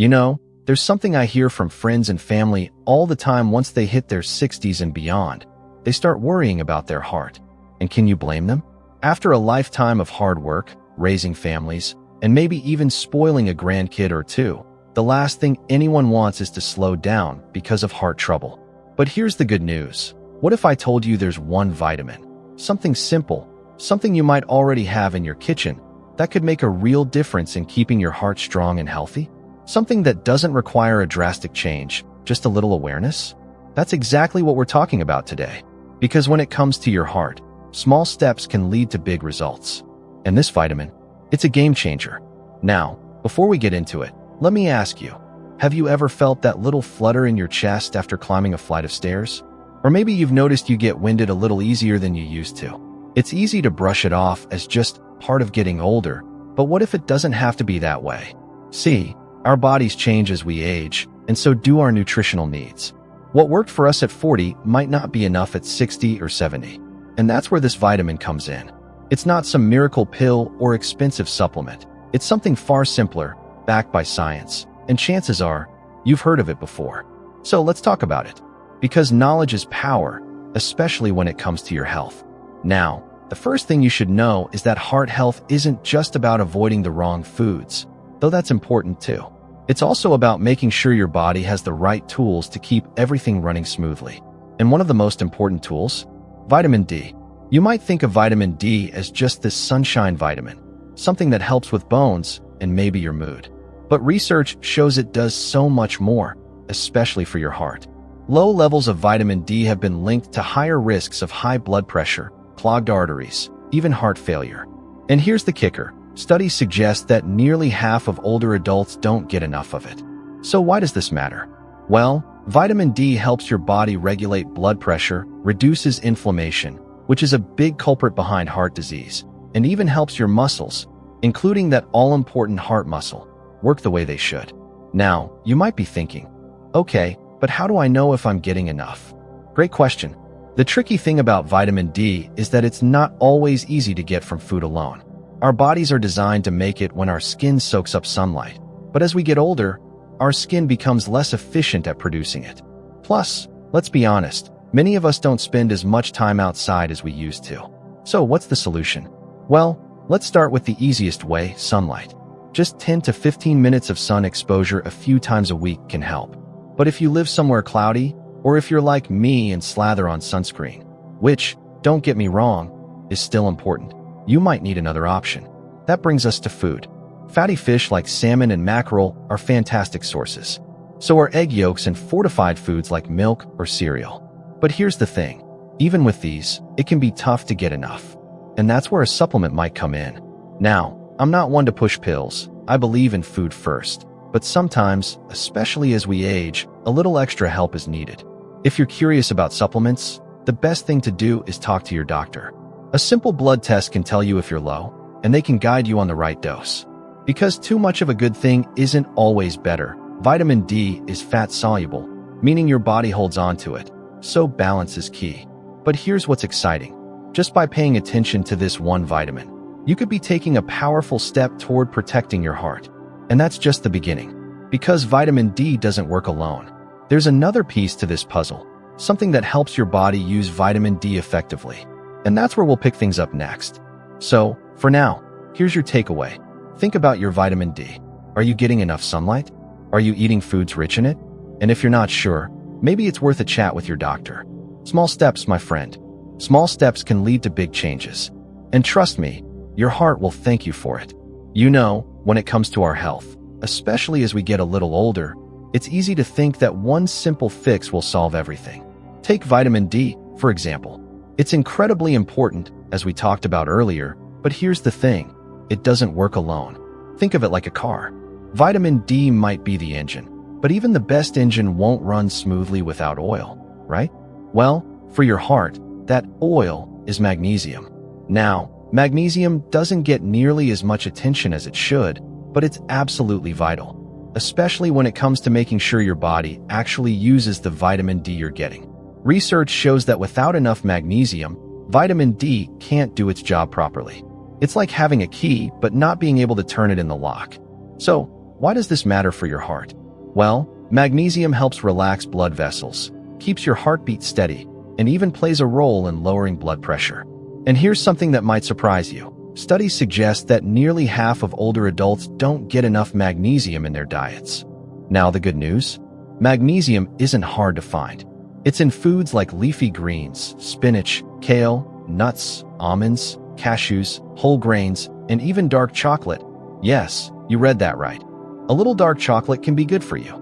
You know, there's something I hear from friends and family all the time. Once they hit their 60s and beyond, they start worrying about their heart. And can you blame them? After a lifetime of hard work, raising families, and maybe even spoiling a grandkid or two, the last thing anyone wants is to slow down because of heart trouble. But here's the good news. What if I told you there's one vitamin, something simple, something you might already have in your kitchen, that could make a real difference in keeping your heart strong and healthy? Something that doesn't require a drastic change, just a little awareness? That's exactly what we're talking about today. Because when it comes to your heart, small steps can lead to big results. And this vitamin, it's a game changer. Now, before we get into it, let me ask you, have you ever felt that little flutter in your chest after climbing a flight of stairs? Or maybe you've noticed you get winded a little easier than you used to. It's easy to brush it off as just part of getting older, but what if it doesn't have to be that way? See, our bodies change as we age, and so do our nutritional needs. What worked for us at 40 might not be enough at 60 or 70. And that's where this vitamin comes in. It's not some miracle pill or expensive supplement. It's something far simpler, backed by science, and chances are, you've heard of it before. So let's talk about it. Because knowledge is power, especially when it comes to your health. Now, the first thing you should know is that heart health isn't just about avoiding the wrong foods, though that's important too. It's also about making sure your body has the right tools to keep everything running smoothly. And one of the most important tools? Vitamin D. You might think of vitamin D as just this sunshine vitamin, something that helps with bones and maybe your mood. But research shows it does so much more, especially for your heart. Low levels of vitamin D have been linked to higher risks of high blood pressure, clogged arteries, even heart failure. And here's the kicker. Studies suggest that nearly half of older adults don't get enough of it. So why does this matter? Well, vitamin D helps your body regulate blood pressure, reduces inflammation, which is a big culprit behind heart disease, and even helps your muscles, including that all-important heart muscle, work the way they should. Now, you might be thinking, okay, but how do I know if I'm getting enough? Great question. The tricky thing about vitamin D is that it's not always easy to get from food alone. Our bodies are designed to make it when our skin soaks up sunlight. But as we get older, our skin becomes less efficient at producing it. Plus, let's be honest, many of us don't spend as much time outside as we used to. So what's the solution? Well, let's start with the easiest way, sunlight. Just 10 to 15 minutes of sun exposure a few times a week can help. But if you live somewhere cloudy, or if you're like me and slather on sunscreen, which, don't get me wrong, is still important, you might need another option. That brings us to food. Fatty fish like salmon and mackerel are fantastic sources. So are egg yolks and fortified foods like milk or cereal. But here's the thing. Even with these, it can be tough to get enough. And that's where a supplement might come in. Now, I'm not one to push pills. I believe in food first. But sometimes, especially as we age, a little extra help is needed. If you're curious about supplements, the best thing to do is talk to your doctor. A simple blood test can tell you if you're low, and they can guide you on the right dose. Because too much of a good thing isn't always better. Vitamin D is fat-soluble, meaning your body holds on to it, so balance is key. But here's what's exciting. Just by paying attention to this one vitamin, you could be taking a powerful step toward protecting your heart. And that's just the beginning. Because vitamin D doesn't work alone. There's another piece to this puzzle, something that helps your body use vitamin D effectively. And that's where we'll pick things up next. So, for now, here's your takeaway. Think about your vitamin D. Are you getting enough sunlight? Are you eating foods rich in it? And if you're not sure, maybe it's worth a chat with your doctor. Small steps, my friend. Small steps can lead to big changes. And trust me, your heart will thank you for it. You know, when it comes to our health, especially as we get a little older, it's easy to think that one simple fix will solve everything. Take vitamin D, for example. It's incredibly important, as we talked about earlier, but here's the thing. It doesn't work alone. Think of it like a car. Vitamin D might be the engine, but even the best engine won't run smoothly without oil, right? Well, for your heart, that oil is magnesium. Now, magnesium doesn't get nearly as much attention as it should, but it's absolutely vital, especially when it comes to making sure your body actually uses the vitamin D you're getting. Research shows that without enough magnesium, vitamin D can't do its job properly. It's like having a key but not being able to turn it in the lock. So, Why does this matter for your heart? Well, magnesium helps relax blood vessels, keeps your heartbeat steady, and even plays a role in lowering blood pressure. And here's something that might surprise you. Studies suggest that nearly half of older adults don't get enough magnesium in their diets. Now the good news? Magnesium isn't hard to find. It's in foods like leafy greens, spinach, kale, nuts, almonds, cashews, whole grains, and even dark chocolate. Yes, you read that right. A little dark chocolate can be good for you.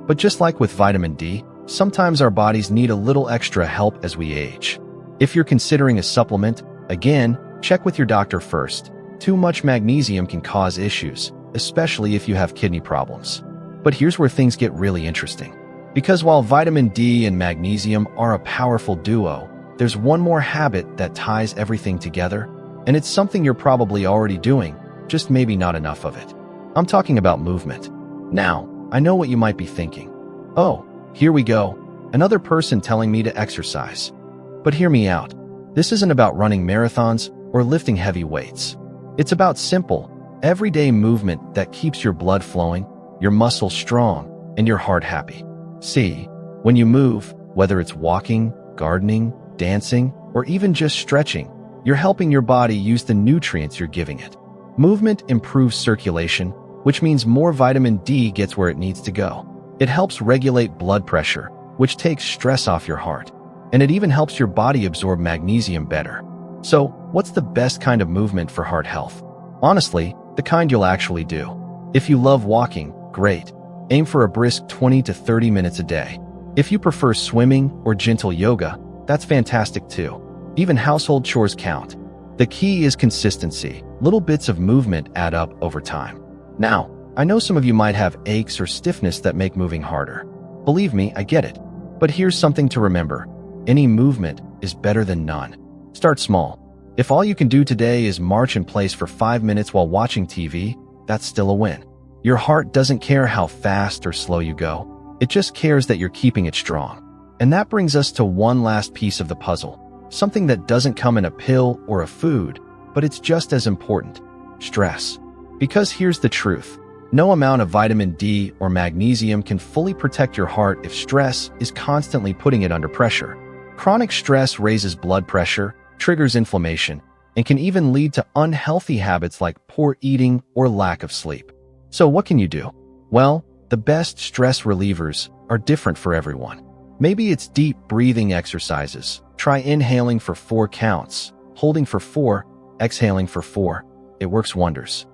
But just like with vitamin D, sometimes our bodies need a little extra help as we age. If you're considering a supplement, again, check with your doctor first. Too much magnesium can cause issues, especially if you have kidney problems. But here's where things get really interesting. Because while vitamin D and magnesium are a powerful duo, there's one more habit that ties everything together, and it's something you're probably already doing, just maybe not enough of it. I'm talking about movement. Now, I know what you might be thinking. Oh, here we go. Another person telling me to exercise. But hear me out. This isn't about running marathons or lifting heavy weights. It's about simple, everyday movement that keeps your blood flowing, your muscles strong, and your heart happy. See, when you move, whether it's walking, gardening, dancing, or even just stretching, you're helping your body use the nutrients you're giving it. Movement improves circulation, which means more vitamin D gets where it needs to go. It helps regulate blood pressure, which takes stress off your heart. And it even helps your body absorb magnesium better. So, what's the best kind of movement for heart health? Honestly, the kind you'll actually do. If you love walking, great. Aim for a brisk 20 to 30 minutes a day. If you prefer swimming or gentle yoga, that's fantastic too. Even household chores count. The key is consistency. Little bits of movement add up over time. Now, I know some of you might have aches or stiffness that make moving harder. Believe me, I get it. But here's something to remember. Any movement is better than none. Start small. If all you can do today is march in place for 5 minutes while watching TV, that's still a win. Your heart doesn't care how fast or slow you go. It just cares that you're keeping it strong. And that brings us to one last piece of the puzzle. Something that doesn't come in a pill or a food, but it's just as important. Stress. Because here's the truth. No amount of vitamin D or magnesium can fully protect your heart if stress is constantly putting it under pressure. Chronic stress raises blood pressure, triggers inflammation, and can even lead to unhealthy habits like poor eating or lack of sleep. So what can you do? Well, the best stress relievers are different for everyone. Maybe it's deep breathing exercises. Try inhaling for 4 counts, holding for 4, exhaling for 4. It works wonders.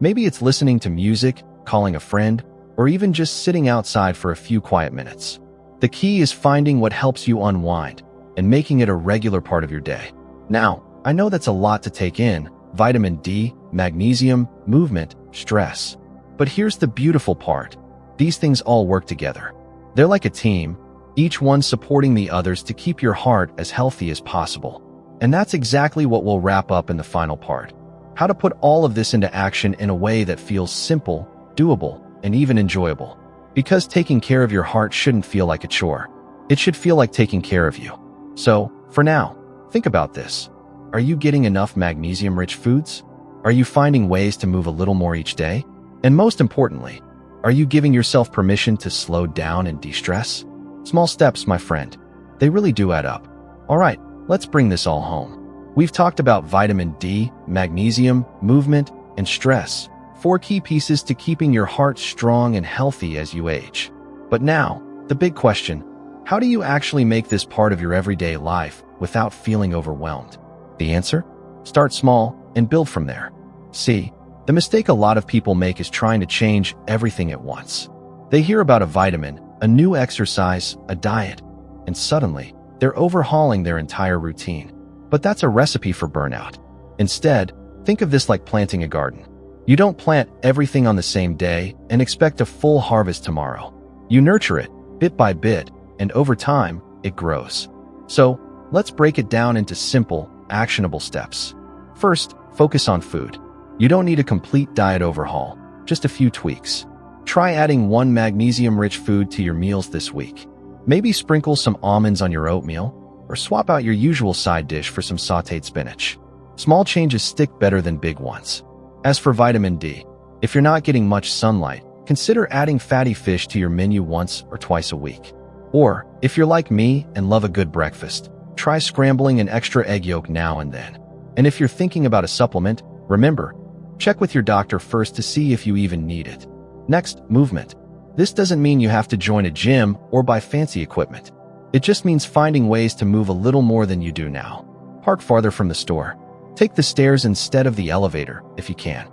Maybe it's listening to music, calling a friend, or even just sitting outside for a few quiet minutes. The key is finding what helps you unwind and making it a regular part of your day. Now, I know that's a lot to take in: vitamin D, magnesium, movement, stress. But here's the beautiful part. These things all work together. They're like a team, each one supporting the others to keep your heart as healthy as possible. And that's exactly what we'll wrap up in the final part. How to put all of this into action in a way that feels simple, doable, and even enjoyable. Because taking care of your heart shouldn't feel like a chore. It should feel like taking care of you. So, for now, think about this. Are you getting enough magnesium-rich foods? Are you finding ways to move a little more each day? And most importantly, are you giving yourself permission to slow down and de-stress? Small steps, my friend. They really do add up. All right, let's bring this all home. We've talked about vitamin D, magnesium, movement, and stress. 4 key pieces to keeping your heart strong and healthy as you age. But now, the big question: how do you actually make this part of your everyday life without feeling overwhelmed? The answer? Start small and build from there. See, the mistake a lot of people make is trying to change everything at once. They hear about a vitamin, a new exercise, a diet, and suddenly, they're overhauling their entire routine. But that's a recipe for burnout. Instead, think of this like planting a garden. You don't plant everything on the same day and expect a full harvest tomorrow. You nurture it, bit by bit, and over time, it grows. So, let's break it down into simple, actionable steps. First, focus on food. You don't need a complete diet overhaul, just a few tweaks. Try adding 1 magnesium-rich food to your meals this week. Maybe sprinkle some almonds on your oatmeal, or swap out your usual side dish for some sautéed spinach. Small changes stick better than big ones. As for vitamin D, if you're not getting much sunlight, consider adding fatty fish to your menu once or twice a week. Or, if you're like me and love a good breakfast, try scrambling an extra egg yolk now and then. And if you're thinking about a supplement, remember, check with your doctor first to see if you even need it. Next, movement. This doesn't mean you have to join a gym or buy fancy equipment. It just means finding ways to move a little more than you do now. Park farther from the store. Take the stairs instead of the elevator, if you can.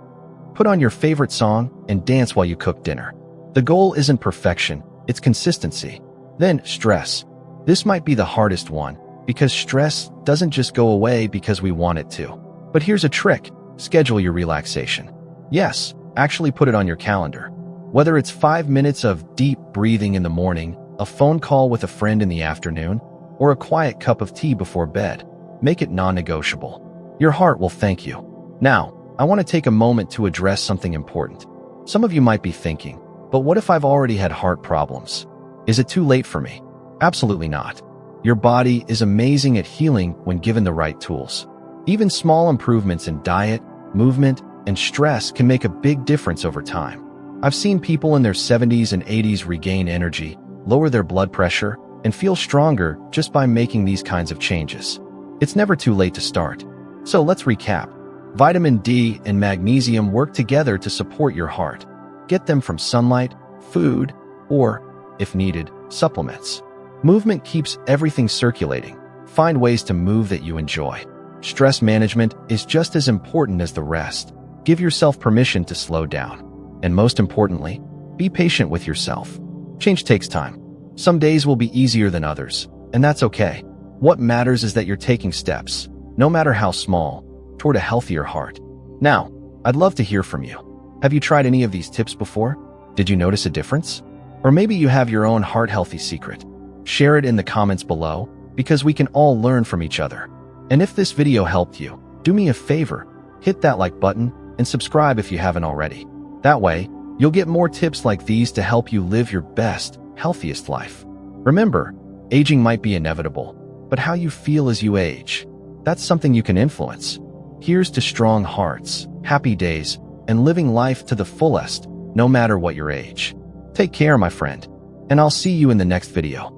Put on your favorite song and dance while you cook dinner. The goal isn't perfection, it's consistency. Then, stress. This might be the hardest one, because stress doesn't just go away because we want it to. But here's a trick. Schedule your relaxation. Yes, actually put it on your calendar. Whether it's 5 minutes of deep breathing in the morning, a phone call with a friend in the afternoon, or a quiet cup of tea before bed, make it non-negotiable. Your heart will thank you. Now, I want to take a moment to address something important. Some of you might be thinking, but what if I've already had heart problems? Is it too late for me? Absolutely not. Your body is amazing at healing when given the right tools. Even small improvements in diet, movement, and stress can make a big difference over time. I've seen people in their 70s and 80s regain energy, lower their blood pressure, and feel stronger just by making these kinds of changes. It's never too late to start. So let's recap. Vitamin D and magnesium work together to support your heart. Get them from sunlight, food, or, if needed, supplements. Movement keeps everything circulating. Find ways to move that you enjoy. Stress management is just as important as the rest. Give yourself permission to slow down. And most importantly, be patient with yourself. Change takes time. Some days will be easier than others, and that's okay. What matters is that you're taking steps, no matter how small, toward a healthier heart. Now, I'd love to hear from you. Have you tried any of these tips before? Did you notice a difference? Or maybe you have your own heart-healthy secret. Share it in the comments below, because we can all learn from each other. And if this video helped you, do me a favor, hit that like button and subscribe if you haven't already. That way, you'll get more tips like these to help you live your best, healthiest life. Remember, aging might be inevitable, but how you feel as you age, that's something you can influence. Here's to strong hearts, happy days, and living life to the fullest, no matter what your age. Take care, my friend, and I'll see you in the next video.